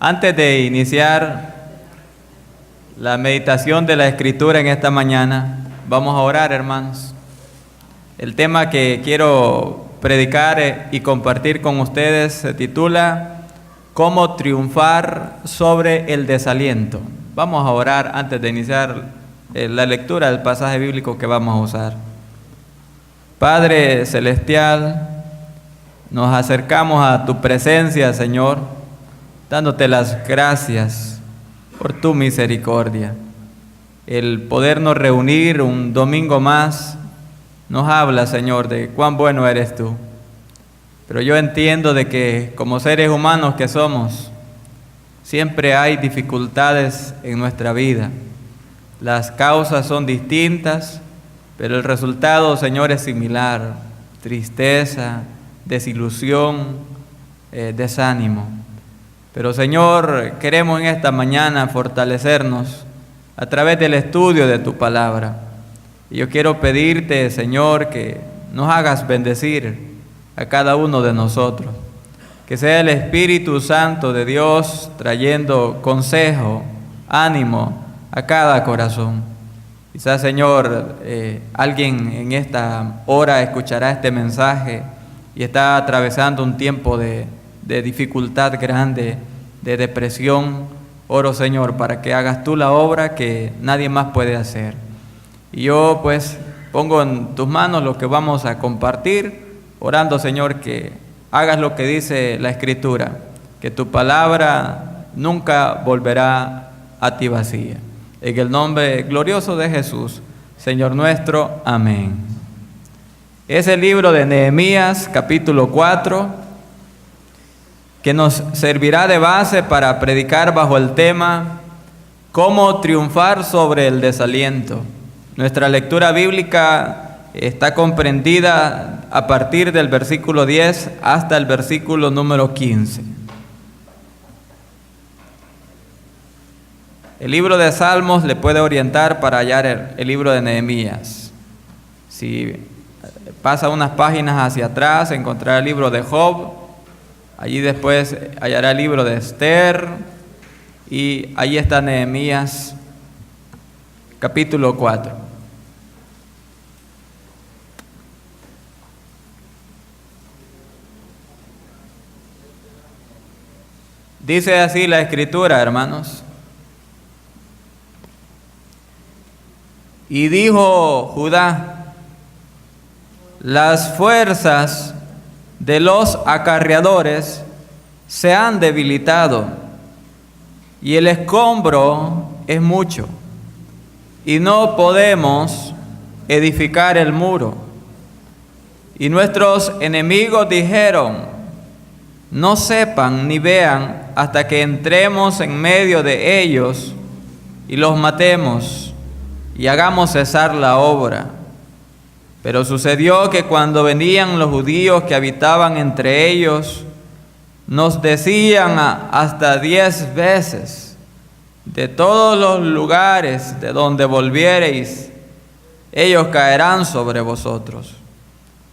Antes de iniciar la meditación de la Escritura en esta mañana, vamos a orar, hermanos. El tema que quiero predicar y compartir con ustedes se titula ¿Cómo triunfar sobre el desaliento? Vamos a orar antes de iniciar la lectura del pasaje bíblico que vamos a usar. Padre Celestial, nos acercamos a tu presencia, Señor, dándote las gracias por tu misericordia. El podernos reunir un domingo más nos habla, Señor, de cuán bueno eres tú. Pero yo entiendo de que como seres humanos que somos, siempre hay dificultades en nuestra vida. Las causas son distintas, pero el resultado, Señor, es similar: tristeza, desilusión, desánimo. Pero, Señor, queremos en esta mañana fortalecernos a través del estudio de tu palabra. Y yo quiero pedirte, Señor, que nos hagas bendecir a cada uno de nosotros. Que sea el Espíritu Santo de Dios trayendo consejo, ánimo a cada corazón. Quizás, Señor, alguien en esta hora escuchará este mensaje y está atravesando un tiempo de dificultad grande, de depresión. Oro, Señor, para que hagas tú la obra que nadie más puede hacer. Y yo, pues, pongo en tus manos lo que vamos a compartir, orando, Señor, que hagas lo que dice la Escritura, que tu palabra nunca volverá a ti vacía. En el nombre glorioso de Jesús, Señor nuestro. Amén. Es el libro de Nehemías, capítulo 4, que nos servirá de base para predicar bajo el tema ¿Cómo triunfar sobre el desaliento? Nuestra lectura bíblica está comprendida a partir del versículo 10 hasta el versículo número 15. El libro de Salmos le puede orientar para hallar el libro de Nehemías. Si pasa unas páginas hacia atrás, encontrará el libro de Job. Allí después hallará el libro de Esther. Y allí está Nehemías, capítulo 4. Dice así la Escritura, hermanos. Y dijo Judá: las fuerzas de los acarreadores se han debilitado, y el escombro es mucho, y no podemos edificar el muro. Y nuestros enemigos dijeron: no sepan ni vean hasta que entremos en medio de ellos y los matemos y hagamos cesar la obra. Pero sucedió que cuando venían los judíos que habitaban entre ellos, nos decían hasta 10 veces: de todos los lugares de donde volviereis, ellos caerán sobre vosotros.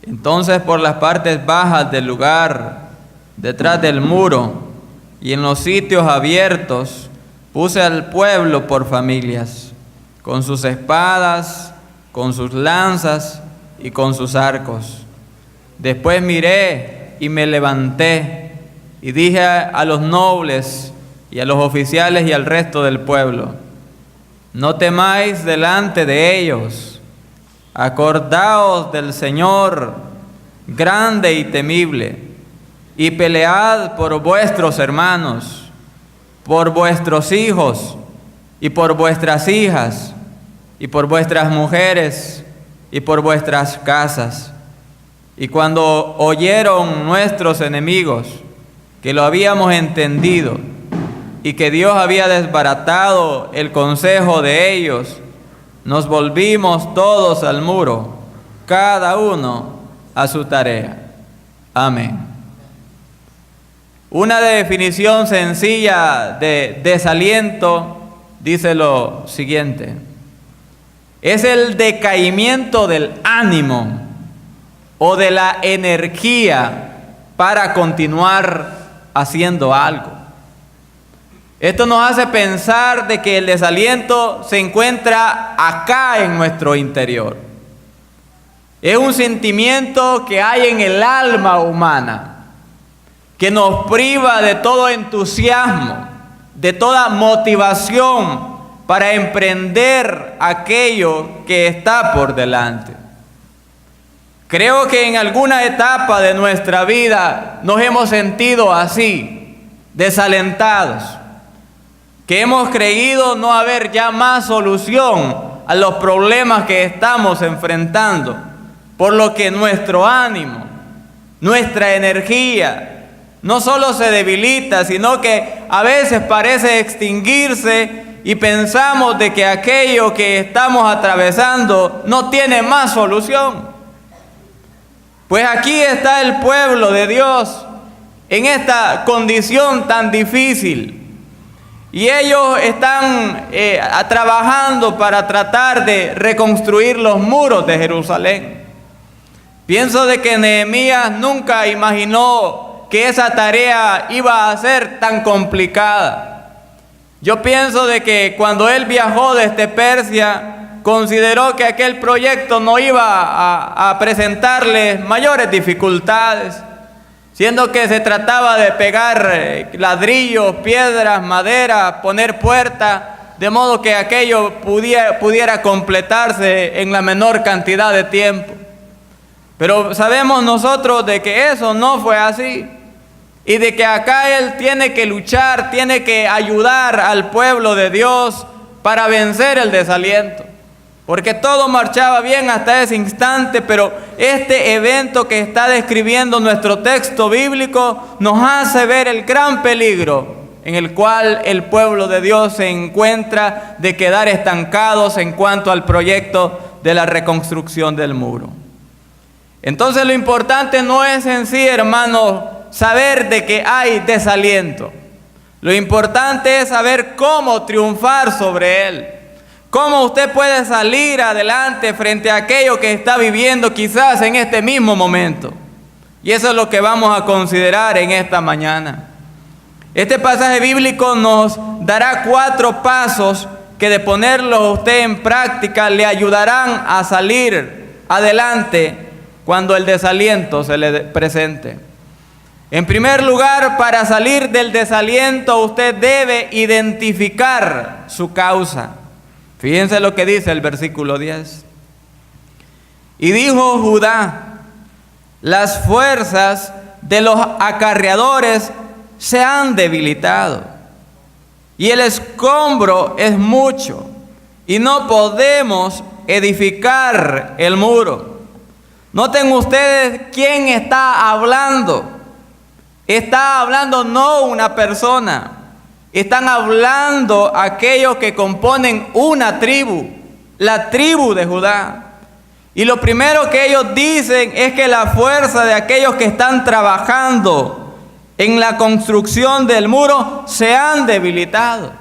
Entonces, por las partes bajas del lugar, detrás del muro y en los sitios abiertos, puse al pueblo por familias, con sus espadas, con sus lanzas y con sus arcos. Después miré y me levanté y dije a los nobles y a los oficiales y al resto del pueblo: no temáis delante de ellos, acordaos del Señor grande y temible, y pelead por vuestros hermanos, por vuestros hijos y por vuestras hijas, y por vuestras mujeres y por vuestras casas. Y cuando oyeron nuestros enemigos que lo habíamos entendido y que Dios había desbaratado el consejo de ellos, nos volvimos todos al muro, cada uno a su tarea. Amén. Una definición sencilla de desaliento dice lo siguiente: es el decaimiento del ánimo o de la energía para continuar haciendo algo. Esto nos hace pensar de que el desaliento se encuentra acá en nuestro interior. Es un sentimiento que hay en el alma humana, que nos priva de todo entusiasmo, de toda motivación para emprender aquello que está por delante. Creo que en alguna etapa de nuestra vida nos hemos sentido así, desalentados, que hemos creído no haber ya más solución a los problemas que estamos enfrentando, por lo que nuestro ánimo, nuestra energía, no solo se debilita, sino que a veces parece extinguirse y pensamos de que aquello que estamos atravesando no tiene más solución. Pues aquí está el pueblo de Dios en esta condición tan difícil. Y ellos están trabajando para tratar de reconstruir los muros de Jerusalén. Pienso de que Nehemías nunca imaginó que esa tarea iba a ser tan complicada. Yo pienso de que cuando él viajó desde Persia, consideró que aquel proyecto no iba a presentarle mayores dificultades, siendo que se trataba de pegar ladrillos, piedras, madera, poner puertas, de modo que aquello pudiera completarse en la menor cantidad de tiempo. Pero sabemos nosotros de que eso no fue así, y de que acá él tiene que luchar, tiene que ayudar al pueblo de Dios para vencer el desaliento. Porque todo marchaba bien hasta ese instante, pero este evento que está describiendo nuestro texto bíblico nos hace ver el gran peligro en el cual el pueblo de Dios se encuentra de quedar estancados en cuanto al proyecto de la reconstrucción del muro. Entonces lo importante no es en sí, hermanos, saber de que hay desaliento. Lo importante es saber cómo triunfar sobre él. ¿Cómo usted puede salir adelante frente a aquello que está viviendo quizás en este mismo momento? Y eso es lo que vamos a considerar en esta mañana. Este pasaje bíblico nos dará 4 pasos que de ponerlos usted en práctica le ayudarán a salir adelante cuando el desaliento se le presente. En primer lugar, para salir del desaliento usted debe identificar su causa. Fíjense lo que dice el versículo 10. Y dijo Judá: las fuerzas de los acarreadores se han debilitado, y el escombro es mucho, y no podemos edificar el muro. Noten ustedes quién está hablando. Está hablando no una persona. Están hablando aquellos que componen una tribu, la tribu de Judá. Y lo primero que ellos dicen es que la fuerza de aquellos que están trabajando en la construcción del muro se han debilitado.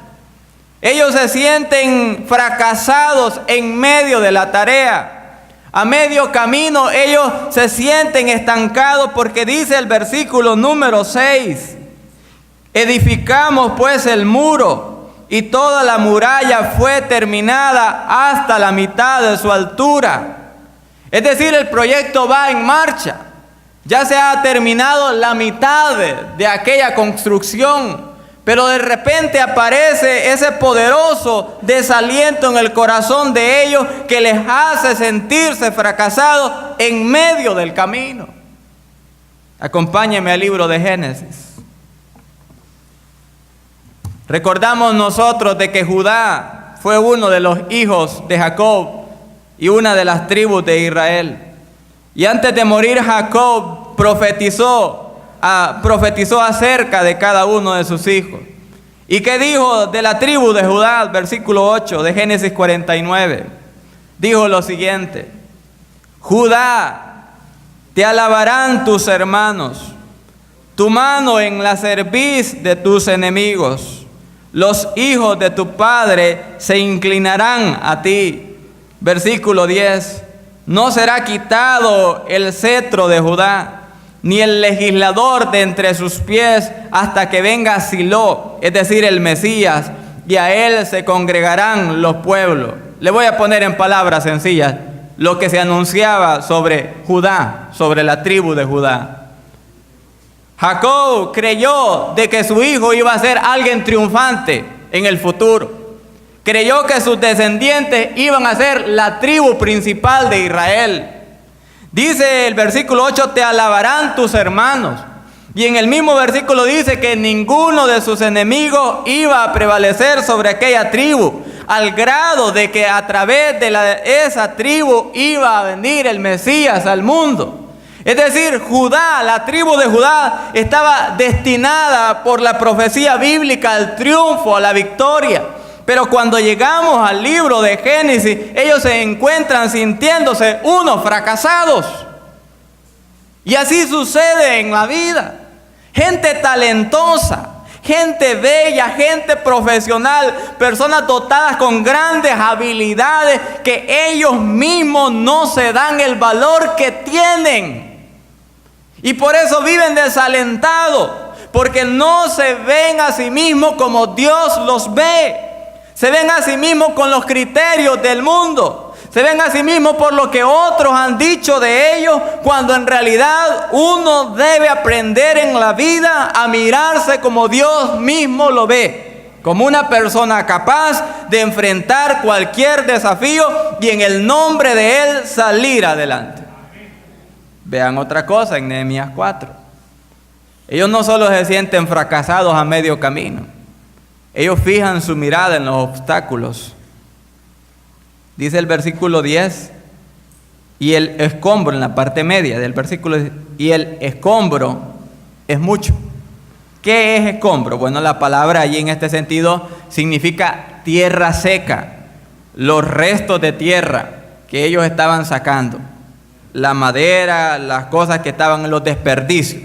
Ellos se sienten fracasados en medio de la tarea. A medio camino ellos se sienten estancados porque dice el versículo número 6. Edificamos pues el muro, y toda la muralla fue terminada hasta la mitad de su altura. Es decir, el proyecto va en marcha. Ya se ha terminado la mitad de aquella construcción, pero de repente aparece ese poderoso desaliento en el corazón de ellos que les hace sentirse fracasados en medio del camino. Acompáñenme al libro de Génesis. Recordamos nosotros de que Judá fue uno de los hijos de Jacob y una de las tribus de Israel. Y antes de morir Jacob profetizó acerca de cada uno de sus hijos. ¿Y qué dijo de la tribu de Judá? Versículo 8 de Génesis 49. Dijo lo siguiente: Judá, te alabarán tus hermanos, tu mano en la cerviz de tus enemigos. Los hijos de tu padre se inclinarán a ti. Versículo 10. No será quitado el cetro de Judá, ni el legislador de entre sus pies, hasta que venga Silo, es decir, el Mesías, y a él se congregarán los pueblos. Le voy a poner en palabras sencillas lo que se anunciaba sobre Judá, sobre la tribu de Judá. Jacob creyó de que su hijo iba a ser alguien triunfante en el futuro. Creyó que sus descendientes iban a ser la tribu principal de Israel. Dice el versículo 8, te alabarán tus hermanos. Y en el mismo versículo dice que ninguno de sus enemigos iba a prevalecer sobre aquella tribu, al grado de que a través de esa tribu iba a venir el Mesías al mundo. Es decir, Judá, la tribu de Judá, estaba destinada por la profecía bíblica al triunfo, a la victoria. Pero cuando llegamos al libro de Génesis, ellos se encuentran sintiéndose unos fracasados. Y así sucede en la vida. Gente talentosa, gente bella, gente profesional, personas dotadas con grandes habilidades que ellos mismos no se dan el valor que tienen. Y por eso viven desalentados, porque no se ven a sí mismos como Dios los ve. Se ven a sí mismos con los criterios del mundo. Se ven a sí mismos por lo que otros han dicho de ellos, cuando en realidad uno debe aprender en la vida a mirarse como Dios mismo lo ve, como una persona capaz de enfrentar cualquier desafío y en el nombre de Él salir adelante. Vean otra cosa en Nehemías 4. Ellos no solo se sienten fracasados a medio camino. Ellos fijan su mirada en los obstáculos. Dice el versículo 10, y el escombro, en la parte media del versículo, y el escombro es mucho. ¿Qué es escombro? Bueno, la palabra allí en este sentido significa tierra seca, los restos de tierra que ellos estaban sacando, la madera, las cosas que estaban en los desperdicios.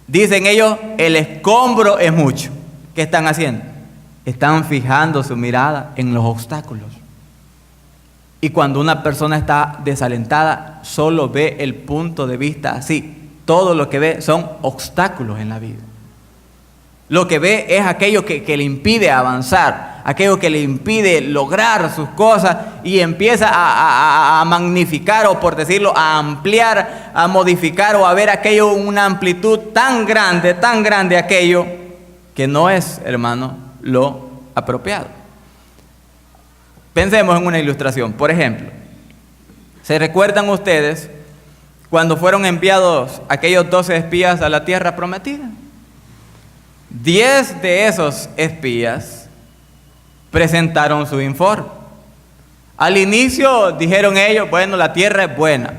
Dicen ellos, el escombro es mucho. ¿Qué están haciendo? Están fijando su mirada en los obstáculos. Y cuando una persona está desalentada, solo ve el punto de vista así. Todo lo que ve son obstáculos en la vida. Lo que ve es aquello que le impide avanzar, aquello que le impide lograr sus cosas, y empieza a magnificar, o por decirlo, a ampliar, a modificar, o a ver aquello una amplitud tan grande aquello, que no es, hermano, lo apropiado. Pensemos en una ilustración. Por ejemplo, ¿se recuerdan ustedes cuando fueron enviados aquellos 12 espías a la tierra prometida? 10 de esos espías presentaron su informe. Al inicio dijeron ellos, bueno, la tierra es buena.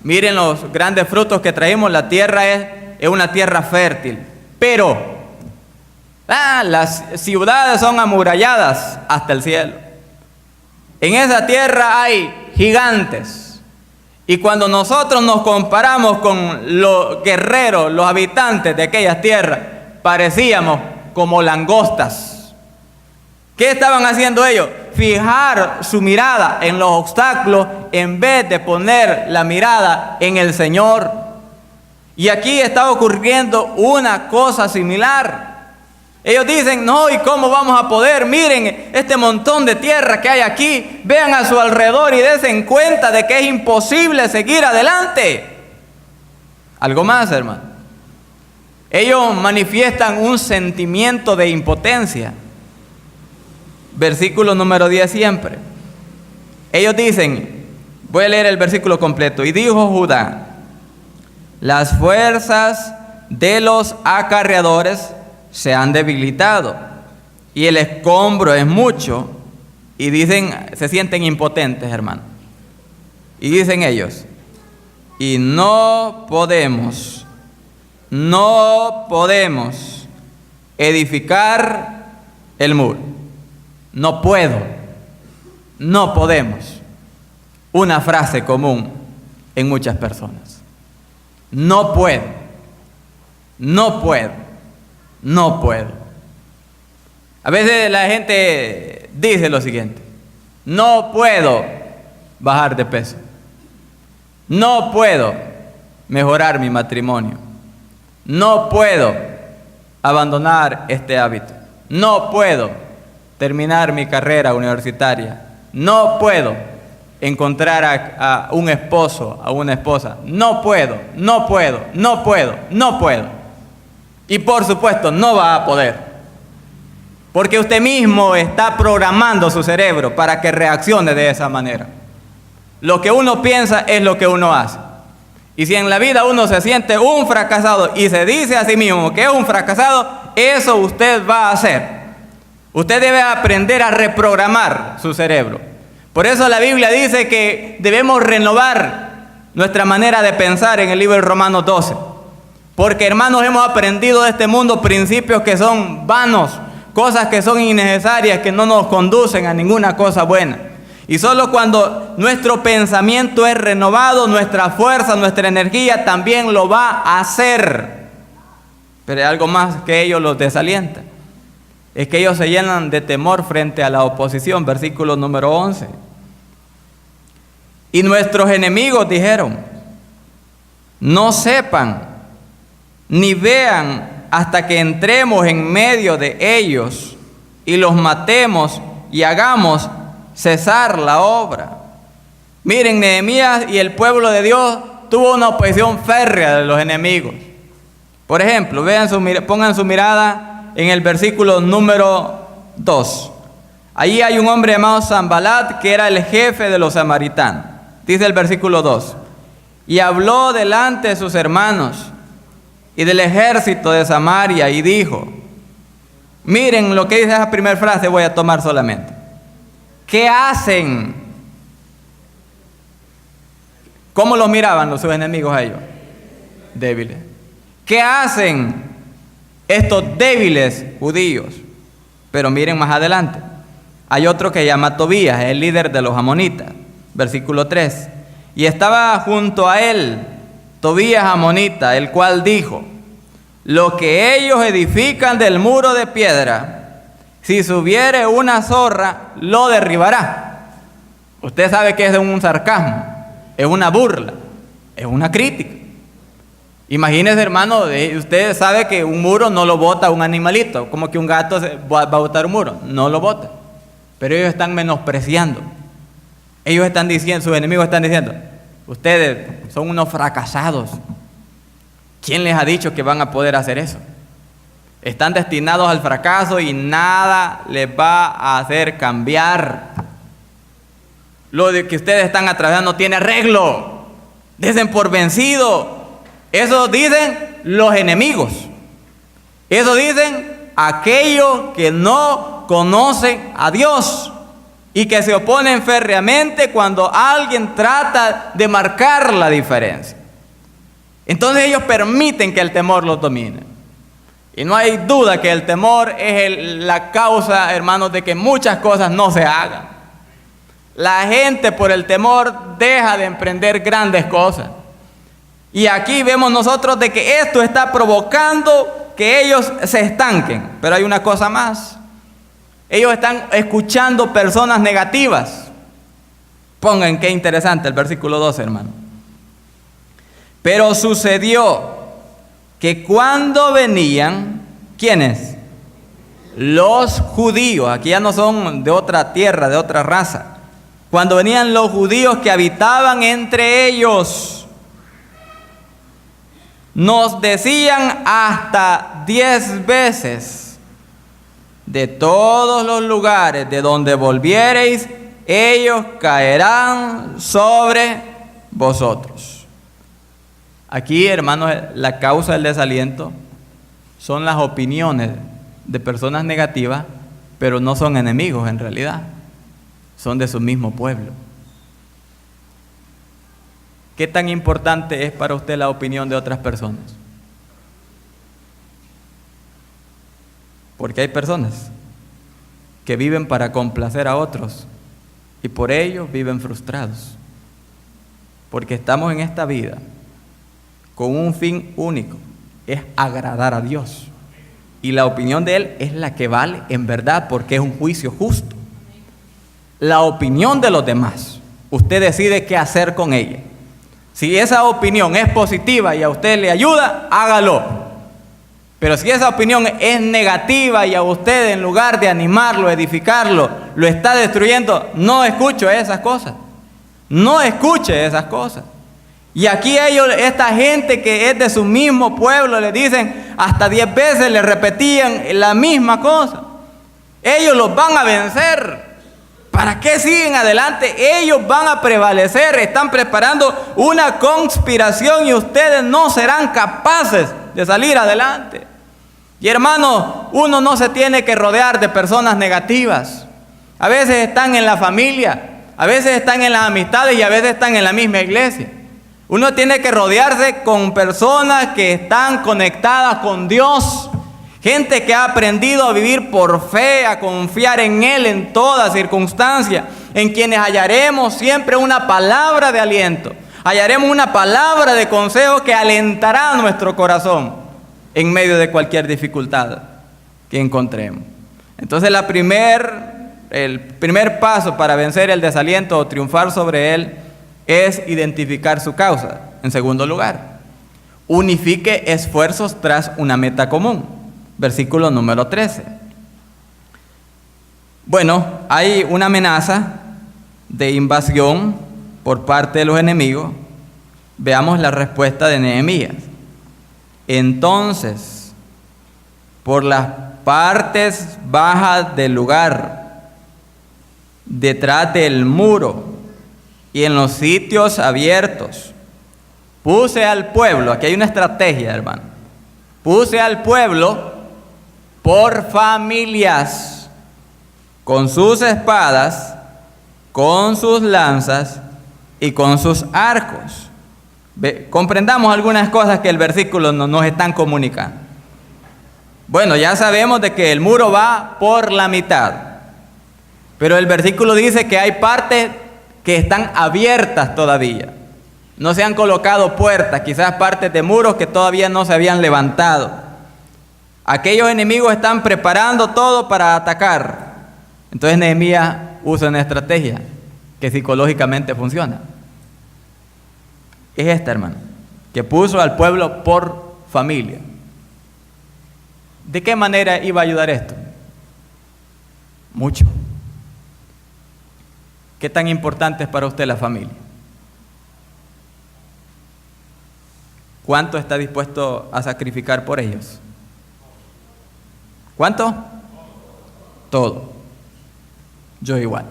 Miren los grandes frutos que traímos, la tierra es una tierra fértil. Pero las ciudades son amuralladas hasta el cielo. En esa tierra hay gigantes. Y cuando nosotros nos comparamos con los guerreros, los habitantes de aquellas tierras, parecíamos como langostas. ¿Qué estaban haciendo ellos? Fijar su mirada en los obstáculos en vez de poner la mirada en el Señor. Y aquí está ocurriendo una cosa similar. Ellos dicen, no, ¿y cómo vamos a poder? Miren este montón de tierra que hay aquí. Vean a su alrededor y dense cuenta de que es imposible seguir adelante. Algo más, hermano. Ellos manifiestan un sentimiento de impotencia. Versículo número 10 siempre. Ellos dicen, voy a leer el versículo completo. Y dijo Judá, las fuerzas de los acarreadores se han debilitado, y el escombro es mucho. Y dicen, se sienten impotentes, hermano. Y dicen ellos, y no podemos edificar el muro. No podemos. Una frase común en muchas personas. No puedo. A veces la gente dice lo siguiente: no puedo bajar de peso. No puedo mejorar mi matrimonio. No puedo abandonar este hábito. No puedo terminar mi carrera universitaria. No puedo encontrar a un esposo, a una esposa. No puedo. Y por supuesto, no va a poder. Porque usted mismo está programando su cerebro para que reaccione de esa manera. Lo que uno piensa es lo que uno hace. Y si en la vida uno se siente un fracasado y se dice a sí mismo que es un fracasado, eso usted va a hacer. Usted debe aprender a reprogramar su cerebro. Por eso la Biblia dice que debemos renovar nuestra manera de pensar en el libro de Romanos 12. Porque, hermanos, hemos aprendido de este mundo principios que son vanos, cosas que son innecesarias, que no nos conducen a ninguna cosa buena. Y solo cuando nuestro pensamiento es renovado, nuestra fuerza, nuestra energía también lo va a hacer. Pero hay algo más que ellos los desalienta. Es que ellos se llenan de temor frente a la oposición. Versículo número 11. Y nuestros enemigos dijeron: no sepan ni vean hasta que entremos en medio de ellos y los matemos y hagamos cesar la obra. Miren, Nehemías y el pueblo de Dios tuvo una oposición férrea de los enemigos. Por ejemplo, pongan su mirada en el versículo número 2. Allí hay un hombre llamado Sanbalat, que era el jefe de los samaritanos. Dice el versículo 2: y habló delante de sus hermanos y del ejército de Samaria y dijo, miren lo que dice esa primera frase, voy a tomar solamente. ¿Qué hacen? ¿Cómo los miraban sus enemigos a ellos? Débiles. ¿Qué hacen estos débiles judíos? Pero miren más adelante. Hay otro que se llama Tobías, el líder de los amonitas. Versículo 3. Y estaba junto a él Tobías amonita, el cual dijo: lo que ellos edifican del muro de piedra, si subiere una zorra, lo derribará. Usted sabe que es un sarcasmo, es una burla, es una crítica. Imagínese, hermano, usted sabe que un muro no lo bota un animalito, como que un gato va a botar un muro, no lo bota. Pero ellos están menospreciando. Ellos están diciendo, sus enemigos están diciendo: ustedes son unos fracasados. ¿Quién les ha dicho que van a poder hacer eso? Están destinados al fracaso y nada les va a hacer cambiar. Lo de que ustedes están atravesando no tiene arreglo. Dicen por vencido. Eso dicen los enemigos. Eso dicen aquellos que no conocen a Dios y que se oponen férreamente cuando alguien trata de marcar la diferencia. Entonces ellos permiten que el temor los domine. Y no hay duda que el temor es la causa, hermanos, de que muchas cosas no se hagan. La gente por el temor deja de emprender grandes cosas. Y aquí vemos nosotros de que esto está provocando que ellos se estanquen. Pero hay una cosa más. Ellos están escuchando personas negativas. Pongan qué interesante el versículo 12, hermano. Pero sucedió que cuando venían, ¿quiénes? Los judíos, aquí ya no son de otra tierra, de otra raza. Cuando venían los judíos que habitaban entre ellos, nos decían hasta 10 veces: de todos los lugares de donde volviereis, ellos caerán sobre vosotros. Aquí, hermanos, la causa del desaliento son las opiniones de personas negativas, pero no son enemigos en realidad, son de su mismo pueblo. ¿Qué tan importante es para usted la opinión de otras personas? Porque hay personas que viven para complacer a otros y por ello viven frustrados. Porque estamos en esta vida con un fin único, es agradar a Dios. Y la opinión de Él es la que vale en verdad, porque es un juicio justo. La opinión de los demás, usted decide qué hacer con ella. Si esa opinión es positiva y a usted le ayuda, hágalo. Pero si esa opinión es negativa y a usted, en lugar de animarlo, edificarlo, lo está destruyendo, no escuche esas cosas. No escuche esas cosas. Y aquí esta gente que es de su mismo pueblo, le dicen, hasta 10 veces le repetían la misma cosa. Ellos los van a vencer. ¿Para qué siguen adelante? Ellos van a prevalecer. Están preparando una conspiración y ustedes no serán capaces de salir adelante. Y hermano, uno no se tiene que rodear de personas negativas. A veces están en la familia, a veces están en las amistades y a veces están en la misma iglesia. Uno tiene que rodearse con personas que están conectadas con Dios. Gente que ha aprendido a vivir por fe, a confiar en Él en toda circunstancia, en quienes hallaremos siempre una palabra de aliento, hallaremos una palabra de consejo que alentará nuestro corazón en medio de cualquier dificultad que encontremos. Entonces el primer paso para vencer el desaliento o triunfar sobre él es identificar su causa. En segundo lugar, unifique esfuerzos tras una meta común. Versículo número 13. Bueno, hay una amenaza de invasión por parte de los enemigos. Veamos la respuesta de Nehemías. Entonces, por las partes bajas del lugar, detrás del muro y en los sitios abiertos, puse al pueblo, aquí hay una estrategia, hermano, puse al pueblo por familias, con sus espadas, con sus lanzas y con sus arcos. Comprendamos algunas cosas que el versículo nos están comunicando. Bueno, ya sabemos de que el muro va por la mitad, pero el versículo dice que hay partes que están abiertas todavía. No se han colocado puertas, quizás partes de muros que todavía no se habían levantado. Aquellos enemigos están preparando todo para atacar. Entonces Nehemías usa una estrategia que psicológicamente funciona. Es esta, hermano, que puso al pueblo por familia. ¿De qué manera iba a ayudar esto? Mucho. ¿Qué tan importante es para usted la familia? ¿Cuánto está dispuesto a sacrificar por ellos? ¿Cuánto? Todo. Yo igual.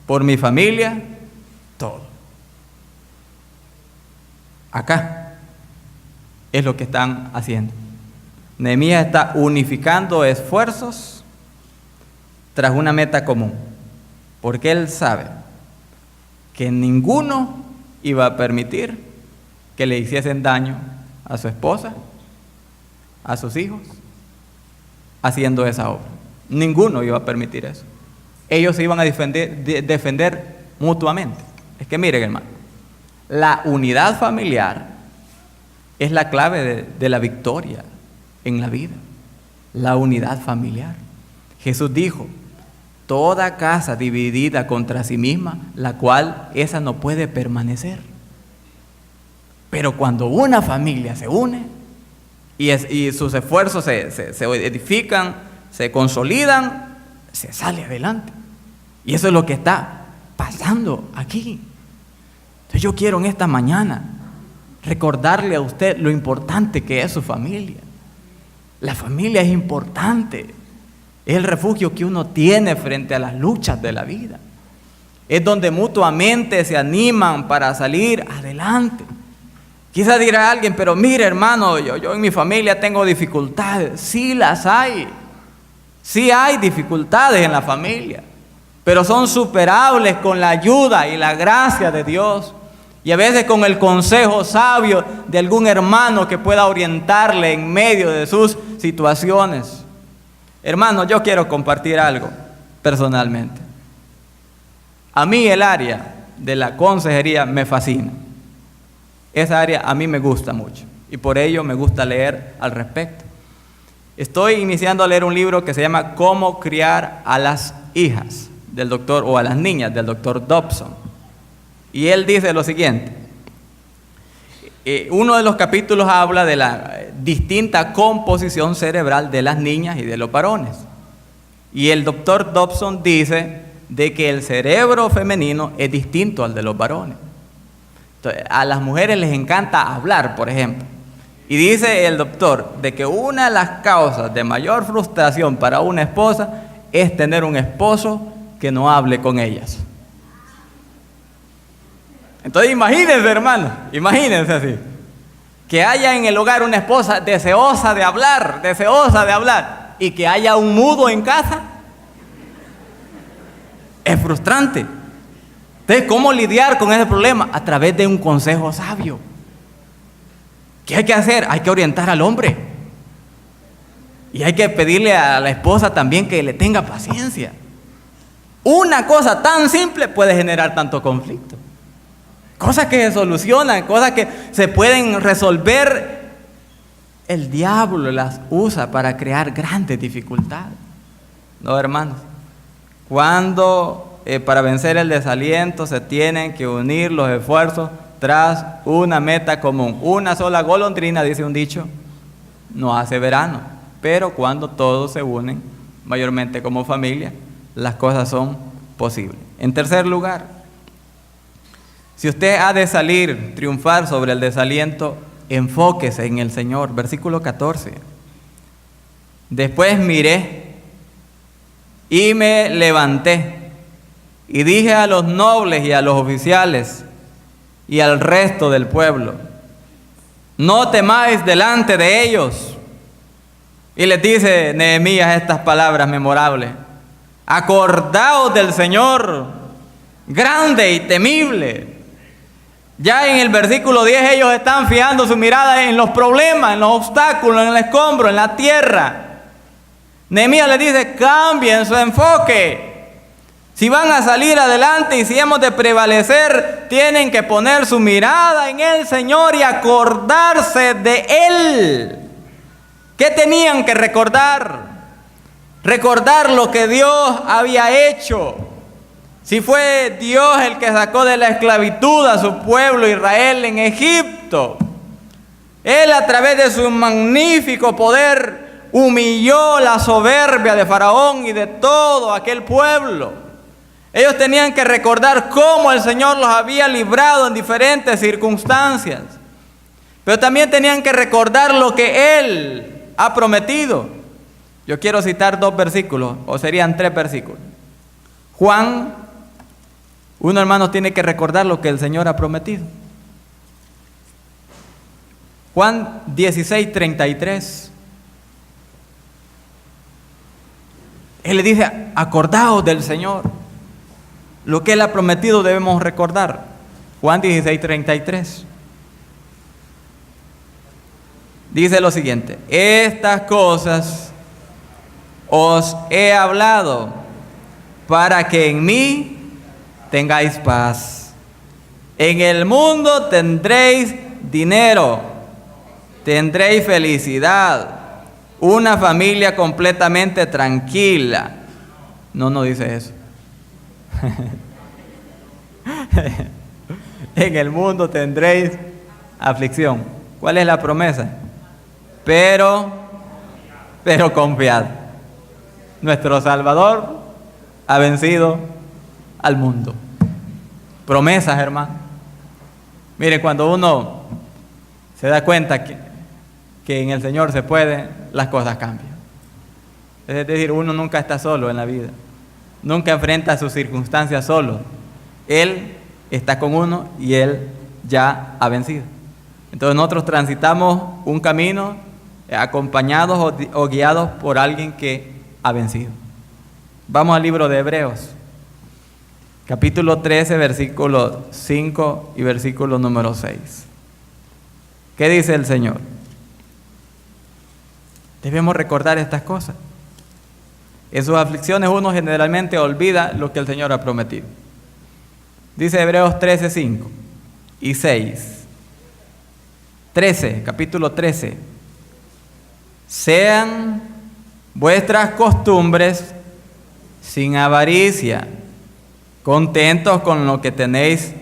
Por mi familia, todo. Acá es lo que están haciendo. Nehemías está unificando esfuerzos tras una meta común, porque él sabe que ninguno iba a permitir que le hiciesen daño a su esposa, a sus hijos, haciendo esa obra. Ninguno iba a permitir eso. Ellos se iban a defender mutuamente. Es que miren, hermano, la unidad familiar es la clave de la victoria en la vida. La unidad familiar. Jesús dijo, toda casa dividida contra sí misma, la cual esa no puede permanecer. Pero cuando una familia se une y sus esfuerzos se edifican, se consolidan, se sale adelante. Y eso es lo que está pasando aquí. Entonces yo quiero en esta mañana recordarle a usted lo importante que es su familia. La familia es importante. Es el refugio que uno tiene frente a las luchas de la vida. Es donde mutuamente se animan para salir adelante. Quizás dirá alguien, pero mire, hermano, yo en mi familia tengo dificultades. Sí las hay. Sí hay dificultades en la familia, pero son superables con la ayuda y la gracia de Dios. Y a veces con el consejo sabio de algún hermano que pueda orientarle en medio de sus situaciones. Hermano, yo quiero compartir algo personalmente. A mí el área de la consejería me fascina. Esa área a mí me gusta mucho y por ello me gusta leer al respecto. Estoy iniciando a leer un libro que se llama Cómo criar a las hijas del doctor, o a las niñas del doctor Dobson. Y él dice lo siguiente. Uno de los capítulos habla de la distinta composición cerebral de las niñas y de los varones. Y el doctor Dobson dice de que el cerebro femenino es distinto al de los varones. Entonces, a las mujeres les encanta hablar, por ejemplo. Y dice el doctor de que una de las causas de mayor frustración para una esposa es tener un esposo que no hable con ellas. Entonces imagínense, hermano, imagínense así, que haya en el hogar una esposa deseosa de hablar, y que haya un mudo en casa. Es frustrante. Entonces, ¿cómo lidiar con ese problema? A través de un consejo sabio. ¿Qué hay que hacer? Hay que orientar al hombre. Y hay que pedirle a la esposa también que le tenga paciencia. Una cosa tan simple puede generar tanto conflicto. Cosas que se solucionan, cosas que se pueden resolver. El diablo las usa para crear grandes dificultades. No, hermanos. Cuando para vencer el desaliento se tienen que unir los esfuerzos tras una meta común. Una sola golondrina, dice un dicho, no hace verano. Pero cuando todos se unen, mayormente como familia, las cosas son posibles. En tercer lugar, si usted ha de salir, triunfar sobre el desaliento, enfóquese en el Señor. Versículo 14. Después miré y me levanté y dije a los nobles y a los oficiales y al resto del pueblo: no temáis delante de ellos. Y les dice Nehemías estas palabras memorables: acordaos del Señor, grande y temible. Ya en el versículo 10 ellos están fijando su mirada en los problemas, en los obstáculos, en el escombro, en la tierra. Nehemías les dice: cambien su enfoque. Si van a salir adelante y si hemos de prevalecer, tienen que poner su mirada en el Señor y acordarse de Él. ¿Qué tenían que recordar? Recordar lo que Dios había hecho. Si fue Dios el que sacó de la esclavitud a su pueblo Israel en Egipto, Él a través de su magnífico poder humilló la soberbia de Faraón y de todo aquel pueblo. Ellos tenían que recordar cómo el Señor los había librado en diferentes circunstancias, pero también tenían que recordar lo que Él ha prometido. Yo quiero citar 2 versículos, o serían 3 versículos. Uno, hermano, tiene que recordar lo que el Señor ha prometido. Juan 16:33. Él le dice: acordaos del Señor. Lo que Él ha prometido debemos recordar. Juan 16:33. Dice lo siguiente: estas cosas os he hablado para que en mí tengáis paz. En el mundo tendréis dinero, tendréis felicidad, una familia completamente tranquila. No dice eso. En el mundo tendréis aflicción. ¿Cuál es la promesa? Pero confiad. Nuestro Salvador ha vencido al mundo. Promesas, hermano. Mire, cuando uno se da cuenta que en el Señor se puede, las cosas cambian. Es decir, uno nunca está solo en la vida. Nunca enfrenta sus circunstancias solo. Él está con uno y Él ya ha vencido. Entonces nosotros transitamos un camino acompañados o guiados por alguien que ha vencido. Vamos al libro de Hebreos. Capítulo 13, versículo 5 y versículo número 6. ¿Qué dice el Señor? Debemos recordar estas cosas. En sus aflicciones uno generalmente olvida lo que el Señor ha prometido. Dice Hebreos 13, 5 y 6. 13, capítulo 13. Sean vuestras costumbres sin avaricia, contentos con lo que tenéis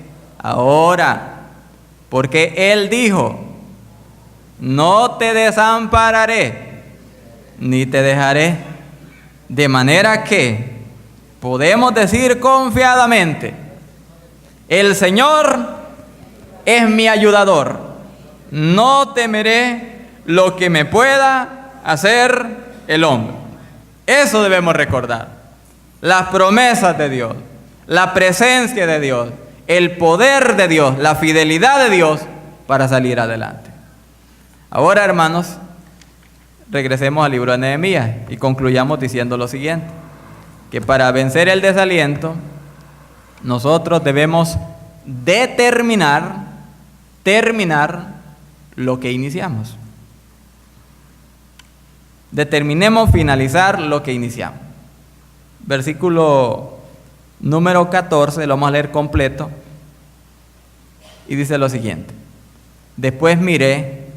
ahora, porque Él dijo, no te desampararé, ni te dejaré. De manera que podemos decir confiadamente, el Señor es mi ayudador, no temeré lo que me pueda hacer el hombre. Eso debemos recordar, las promesas de Dios, la presencia de Dios, el poder de Dios, la fidelidad de Dios para salir adelante. Ahora, hermanos, regresemos al libro de Nehemías y concluyamos diciendo lo siguiente, que para vencer el desaliento, nosotros debemos terminar lo que iniciamos. Determinemos finalizar lo que iniciamos. Versículo número 14, lo vamos a leer completo, y dice lo siguiente: después miré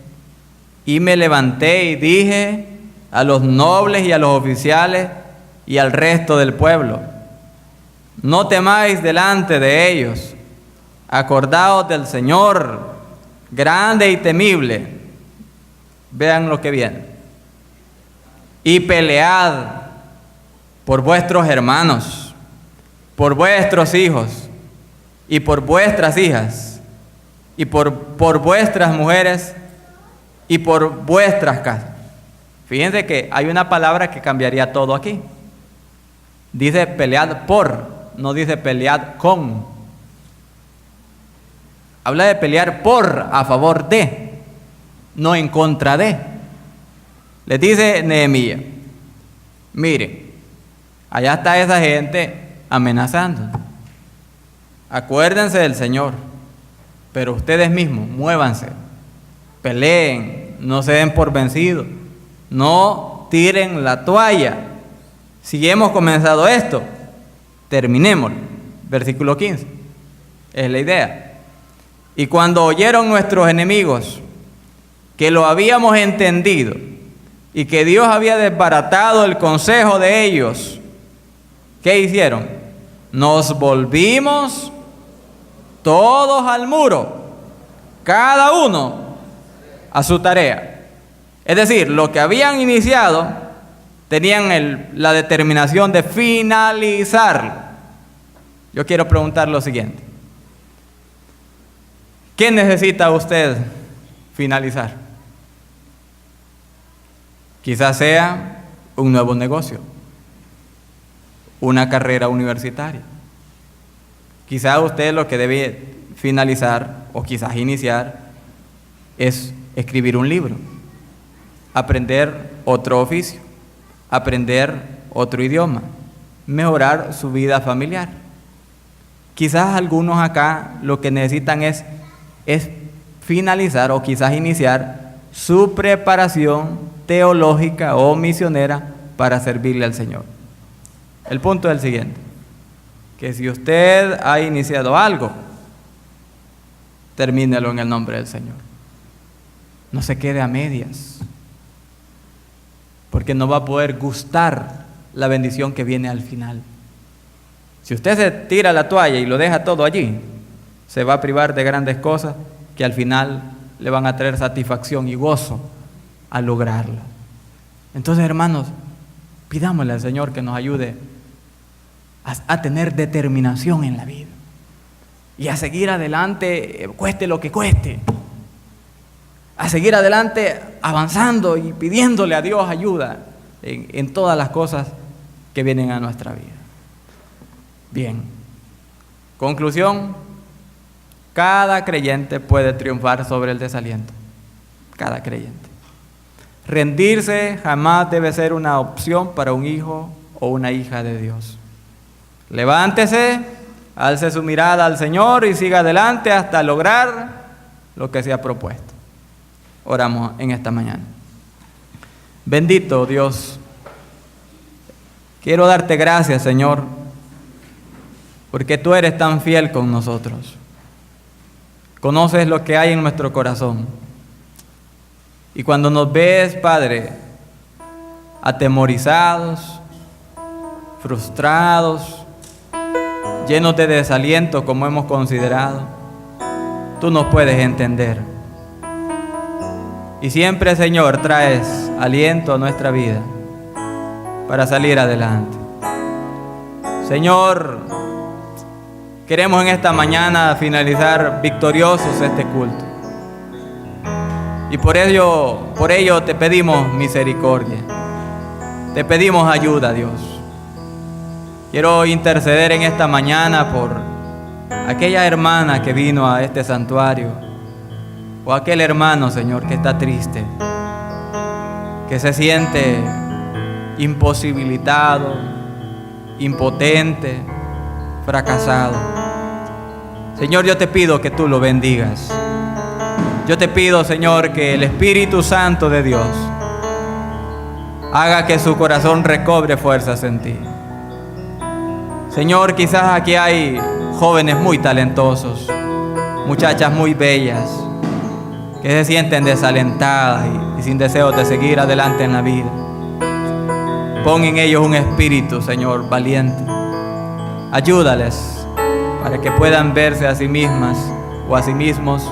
y me levanté y dije a los nobles y a los oficiales y al resto del pueblo, no temáis delante de ellos, acordaos del Señor, grande y temible. Vean lo que viene. Y pelead por vuestros hermanos, por vuestros hijos y por vuestras hijas y por vuestras mujeres y por vuestras casas. Fíjense que hay una palabra que cambiaría todo aquí. Dice pelead por, no dice pelead con. Habla de pelear por, a favor de, no en contra de. Les dice Nehemías, mire, allá está esa gente amenazando. Acuérdense del Señor, pero ustedes mismos muévanse, peleen, no se den por vencidos, no tiren la toalla. Si hemos comenzado esto, terminémoslo. Versículo 15, es la idea. Y cuando oyeron nuestros enemigos que lo habíamos entendido y que Dios había desbaratado el consejo de ellos, ¿qué hicieron? Nos volvimos todos al muro, cada uno a su tarea. Es decir, lo que habían iniciado tenían la determinación de finalizarlo. Yo quiero preguntar lo siguiente: ¿qué necesita usted finalizar? Quizás sea un nuevo negocio, una carrera universitaria. Quizás usted lo que debe finalizar o quizás iniciar es escribir un libro, aprender otro oficio, aprender otro idioma, mejorar su vida familiar. Quizás algunos acá lo que necesitan es finalizar o quizás iniciar su preparación teológica o misionera para servirle al Señor. El punto es el siguiente: que si usted ha iniciado algo, termínelo en el nombre del Señor. No se quede a medias, porque no va a poder gustar la bendición que viene al final. Si usted se tira la toalla y lo deja todo allí, se va a privar de grandes cosas que al final le van a traer satisfacción y gozo a lograrlo. Entonces, hermanos, pidámosle al Señor que nos ayude a tener determinación en la vida y a seguir adelante, cueste lo que cueste, a seguir adelante avanzando y pidiéndole a Dios ayuda en todas las cosas que vienen a nuestra vida. Bien, conclusión: cada creyente puede triunfar sobre el desaliento. Cada creyente. Rendirse jamás debe ser una opción para un hijo o una hija de Dios. Levántese, alce su mirada al Señor y siga adelante hasta lograr lo que se ha propuesto. Oramos en esta mañana. Bendito Dios, quiero darte gracias, Señor, porque tú eres tan fiel con nosotros. Conoces lo que hay en nuestro corazón. Y cuando nos ves, Padre, atemorizados, frustrados, llenos de desaliento como hemos considerado, tú nos puedes entender. Y siempre, Señor, traes aliento a nuestra vida para salir adelante. Señor, queremos en esta mañana finalizar victoriosos este culto. Y por ello te pedimos misericordia. Te pedimos ayuda, Dios. Quiero interceder en esta mañana por aquella hermana que vino a este santuario, o aquel hermano, Señor, que está triste, que se siente imposibilitado, impotente, fracasado. Señor, yo te pido que tú lo bendigas. Yo te pido, Señor, que el Espíritu Santo de Dios haga que su corazón recobre fuerzas en ti. Señor, quizás aquí hay jóvenes muy talentosos, muchachas muy bellas, que se sienten desalentadas y sin deseos de seguir adelante en la vida. Pon en ellos un espíritu, Señor, valiente. Ayúdales para que puedan verse a sí mismas o a sí mismos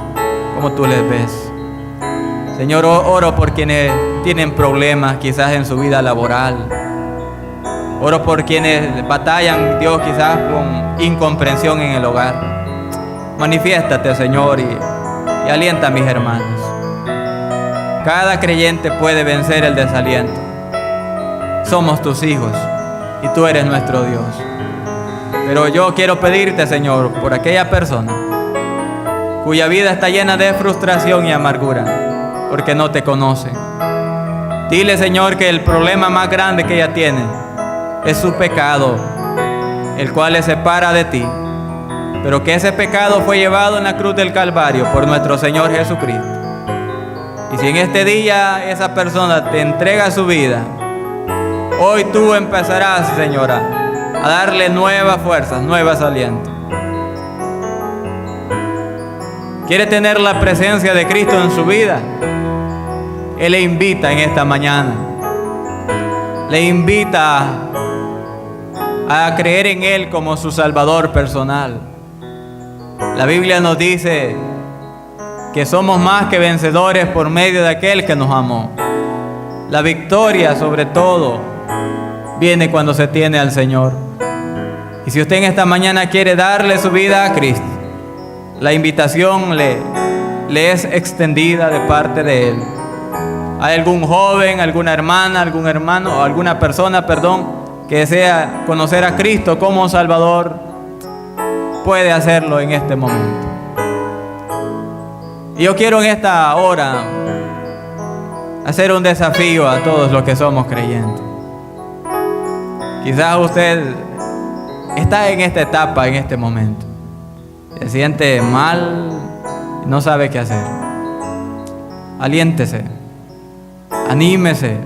como tú les ves. Señor, oro por quienes tienen problemas quizás en su vida laboral. Oro por quienes batallan, Dios, quizás con incomprensión en el hogar. Manifiéstate, Señor, y alienta a mis hermanos. Cada creyente puede vencer el desaliento. Somos tus hijos y tú eres nuestro Dios. Pero yo quiero pedirte, Señor, por aquella persona cuya vida está llena de frustración y amargura, porque no te conoce. Dile, Señor, que el problema más grande que ella tiene es su pecado, el cual le separa de ti, pero que ese pecado fue llevado en la cruz del Calvario por nuestro Señor Jesucristo. Y si en este día esa persona te entrega su vida, hoy tú empezarás, Señora, a darle nuevas fuerzas, nuevos alientos. ¿Quiere tener la presencia de Cristo en su vida? Él le invita en esta mañana. Le invita a creer en Él como su Salvador personal. La Biblia nos dice que somos más que vencedores por medio de aquel que nos amó. La victoria, sobre todo, viene cuando se tiene al Señor. Y si usted en esta mañana quiere darle su vida a Cristo, la invitación le es extendida de parte de Él. ¿Hay algún joven, alguna hermana, algún hermano o alguna persona, que desea conocer a Cristo como Salvador? Puede hacerlo en este momento. Y yo quiero en esta hora hacer un desafío a todos los que somos creyentes. Quizás usted está en esta etapa, en este momento. Se siente mal, no sabe qué hacer. Aliéntese, anímese.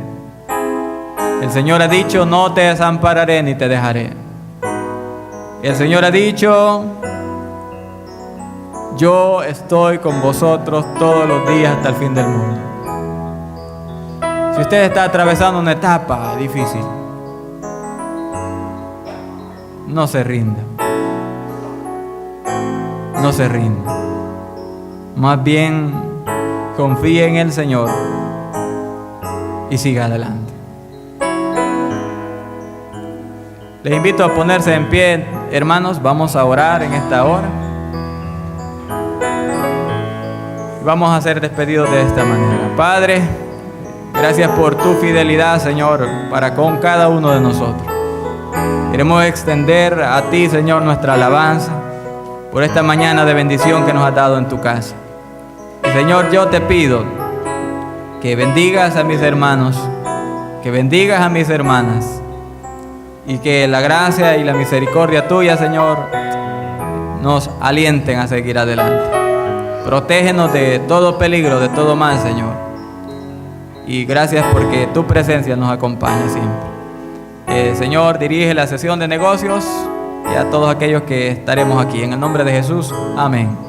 El Señor ha dicho, no te desampararé ni te dejaré. El Señor ha dicho, yo estoy con vosotros todos los días hasta el fin del mundo. Si usted está atravesando una etapa difícil, no se rinda. No se rinda. Más bien, confíe en el Señor y siga adelante. Les invito a ponerse en pie, hermanos. Vamos a orar en esta hora. Vamos a ser despedidos de esta manera. Padre, gracias por tu fidelidad, Señor, para con cada uno de nosotros. Queremos extender a ti, Señor, nuestra alabanza por esta mañana de bendición que nos has dado en tu casa. Y, Señor, yo te pido que bendigas a mis hermanos, que bendigas a mis hermanas, y que la gracia y la misericordia tuya, Señor, nos alienten a seguir adelante. Protégenos de todo peligro, de todo mal, Señor. Y gracias porque tu presencia nos acompaña siempre. Señor, dirige la sesión de negocios y a todos aquellos que estaremos aquí. En el nombre de Jesús, amén.